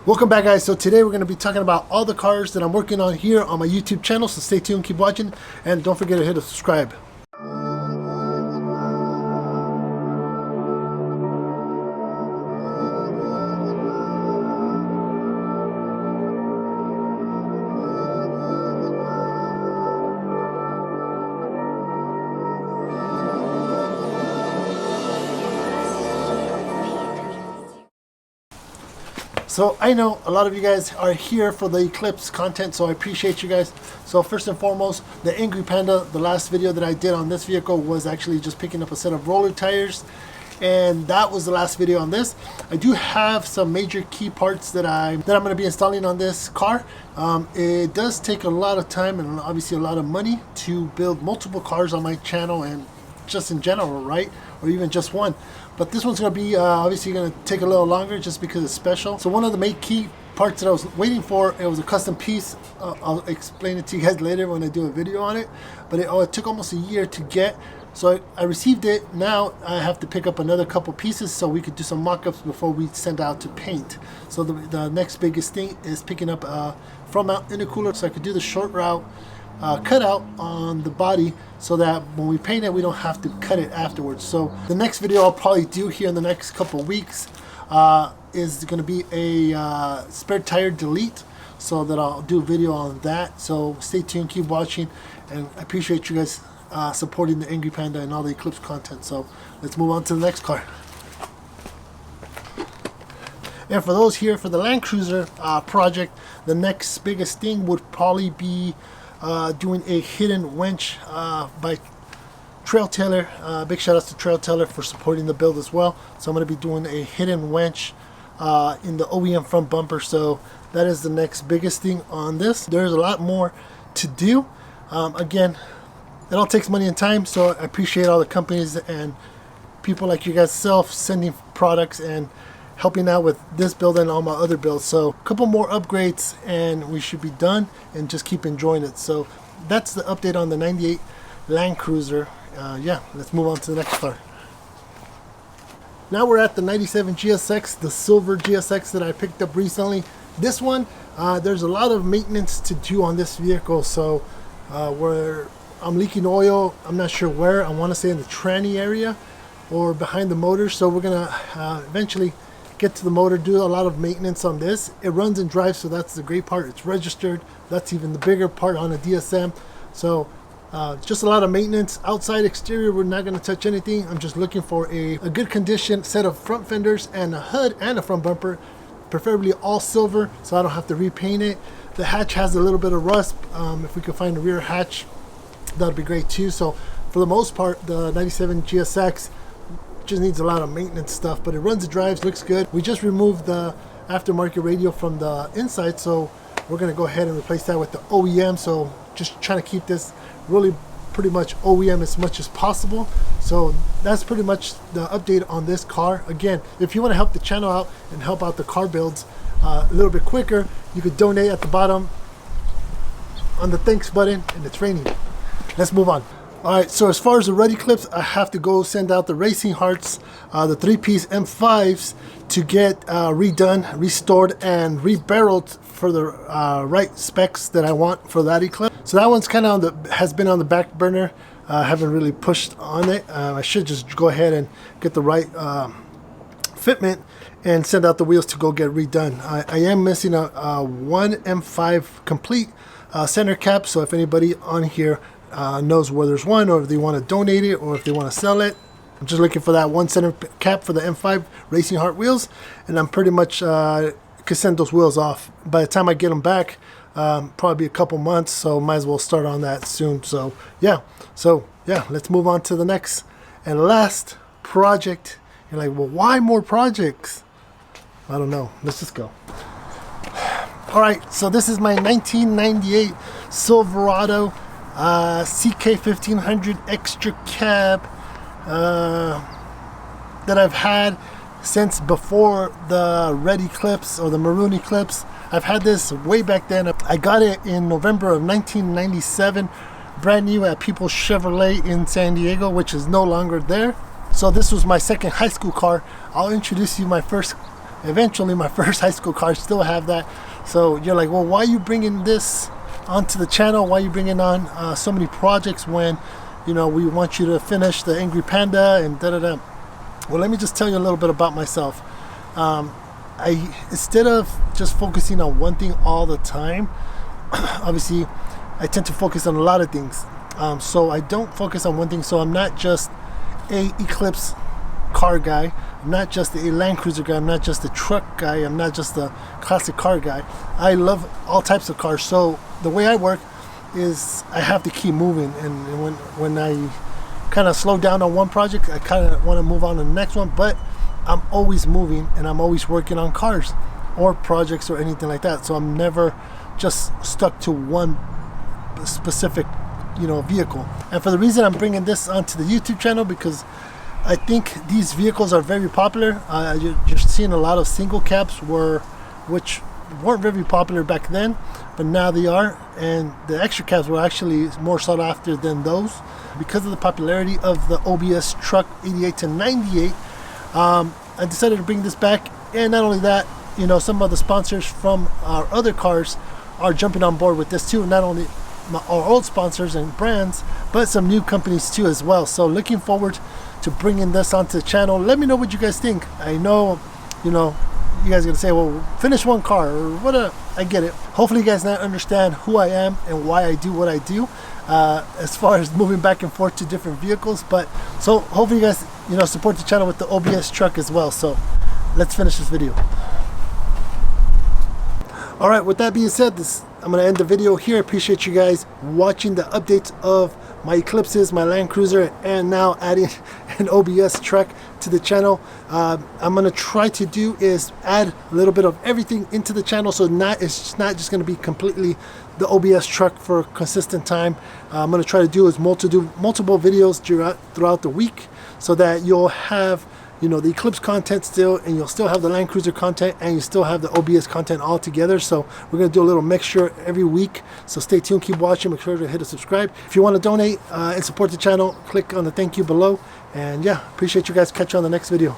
Welcome back, guys. So today we're going to be talking about all the cars that I'm working on here on my YouTube channel, so stay tuned, keep watching, and don't forget to hit subscribe. So I know a lot of you guys are here for the Eclipse content, so I appreciate you guys. So first and foremost, the Angry Panda, the last video that I did on this vehicle was actually just picking up a set of roller tires, and that was the last video on this. I do have some major key parts that I'm going to be installing on this car. It does take a lot of time and obviously a lot of money to build multiple cars on my channel and just in general, right? Or even just one. But this one's going to be obviously going to take a little longer just because it's special. So one of the main key parts that I was waiting for, it was a custom piece. I'll explain it to you guys later when I do a video on it. But it took almost a year to get. So I received it. Now I have to pick up another couple pieces so we could do some mock-ups before we send out to paint. So the next biggest thing is picking up front mount intercooler so I could do the short route cutout on the body, so that when we paint it we don't have to cut it afterwards. So the next video I'll probably do here in the next couple of weeks is going to be a spare tire delete, so that I'll do a video on that. So stay tuned, keep watching, and I appreciate you guys supporting the Angry Panda and all the Eclipse content. So let's move on to the next car. And for those here for the Land Cruiser project, the next biggest thing would probably be doing a hidden winch by Trail Taylor. Big shout outs to Trail Taylor for supporting the build as well. So I'm going to be doing a hidden winch in the OEM front bumper. So that is the next biggest thing on this. There's a lot more to do. Again, it all takes money and time, so I appreciate all the companies and people like you guys self sending products and helping out with this build and all my other builds. So a couple more upgrades and we should be done, and just keep enjoying it. So that's the update on the 98 Land Cruiser. Yeah, let's move on to the next car. Now we're at the 97 GSX, the silver GSX that I picked up recently. This one, there's a lot of maintenance to do on this vehicle. So I'm leaking oil. I'm not sure where. I want to say in the tranny area or behind the motor. So we're gonna eventually get to the motor, do a lot of maintenance on this. It runs and drives, so that's the great part. It's registered. That's even the bigger part on a DSM. So just a lot of maintenance. Outside exterior, we're not going to touch anything. I'm just looking for a good condition set of front fenders and a hood and a front bumper, preferably all silver, so I don't have to repaint it. The hatch has a little bit of rust. If we could find a rear hatch, that'd be great too. So for the most part, the 97 GSX just needs a lot of maintenance stuff, but it runs and drives, looks good. We just removed the aftermarket radio from the inside, so we're going to go ahead and replace that with the OEM. So just trying to keep this really pretty much OEM as much as possible. So that's pretty much the update on this car. Again, if you want to help the channel out and help out the car builds a little bit quicker, you could donate at the bottom on the thanks button, and it's raining. Let's move on. Alright, so as far as the ready clips, I have to go send out the Racing Hearts, the 3-piece M5s, to get redone, restored, and rebarreled for the right specs that I want for that Eclipse. So that one's kind of has been on the back burner. I haven't really pushed on it. I should just go ahead and get the right fitment and send out the wheels to go get redone. I am missing a one M5 complete center cap, so if anybody on here knows where there's one, or if they want to donate it, or if they want to sell it, I'm just looking for that one center cap for the M5 Racing Heart wheels, and I'm pretty much could send those wheels off. By the time I get them back, probably a couple months, so might as well start on that soon. So yeah, let's move on to the next and last project. You're like, well, why more projects? I don't know. Let's just go. All right, so this is my 1998 Silverado CK 1500 extra cab that I've had since before the red Eclipse or the maroon Eclipse. I've had this way back then. I got it in November of 1997, brand new at People's Chevrolet in San Diego, which is no longer there. So this was my second high school car. I'll introduce you my first eventually my first high school car, still have that. So you're like, well, why are you bringing this onto the channel? Why are you bringing on so many projects when, you know, we want you to finish the Angry Panda and da-da-da? Well, let me just tell you a little bit about myself. Instead of just focusing on one thing all the time, obviously I tend to focus on a lot of things. So I don't focus on one thing. So I'm not just a Eclipse car guy. I'm not just a Land Cruiser guy. I'm not just a truck guy. I'm not just a classic car guy. I love all types of cars. So the way I work is I have to keep moving. And when I kind of slow down on one project, I kind of want to move on to the next one. But I'm always moving and I'm always working on cars or projects or anything like that. So I'm never just stuck to one specific, you know, vehicle. And for the reason I'm bringing this onto the YouTube channel, because I think these vehicles are very popular. You're seeing a lot of single cabs which weren't very popular back then, but now they are, and the extra cabs were actually more sought after than those because of the popularity of the OBS truck 88 to 98. I decided to bring this back, and not only that, you know, some of the sponsors from our other cars are jumping on board with this too. Not only our old sponsors and brands, but some new companies too as well. So looking forward to bringing this onto the channel. Let me know what you guys think. I know, you know, you guys are gonna say, well, finish one car or what. I get it. Hopefully you guys now understand who I am and why I do what I do, as far as moving back and forth to different vehicles. But so hopefully you guys, you know, support the channel with the OBS truck as well. So let's finish this video. All right, with that being said, I'm going to end the video here. I appreciate you guys watching the updates of my Eclipses, my Land Cruiser, and now adding an OBS truck to the channel. I'm going to try to do is add a little bit of everything into the channel, so it's not just going to be completely the OBS truck for a consistent time. I'm going to try to do is multiple videos throughout the week, so that you'll have, you know, the Eclipse content still, and you'll still have the Land Cruiser content, and you still have the OBS content all together. So we're going to do a little mixture every week. So stay tuned, keep watching, make sure to hit a subscribe. If you want to donate and support the channel, click on the thank you below. And yeah, appreciate you guys. Catch you on the next video.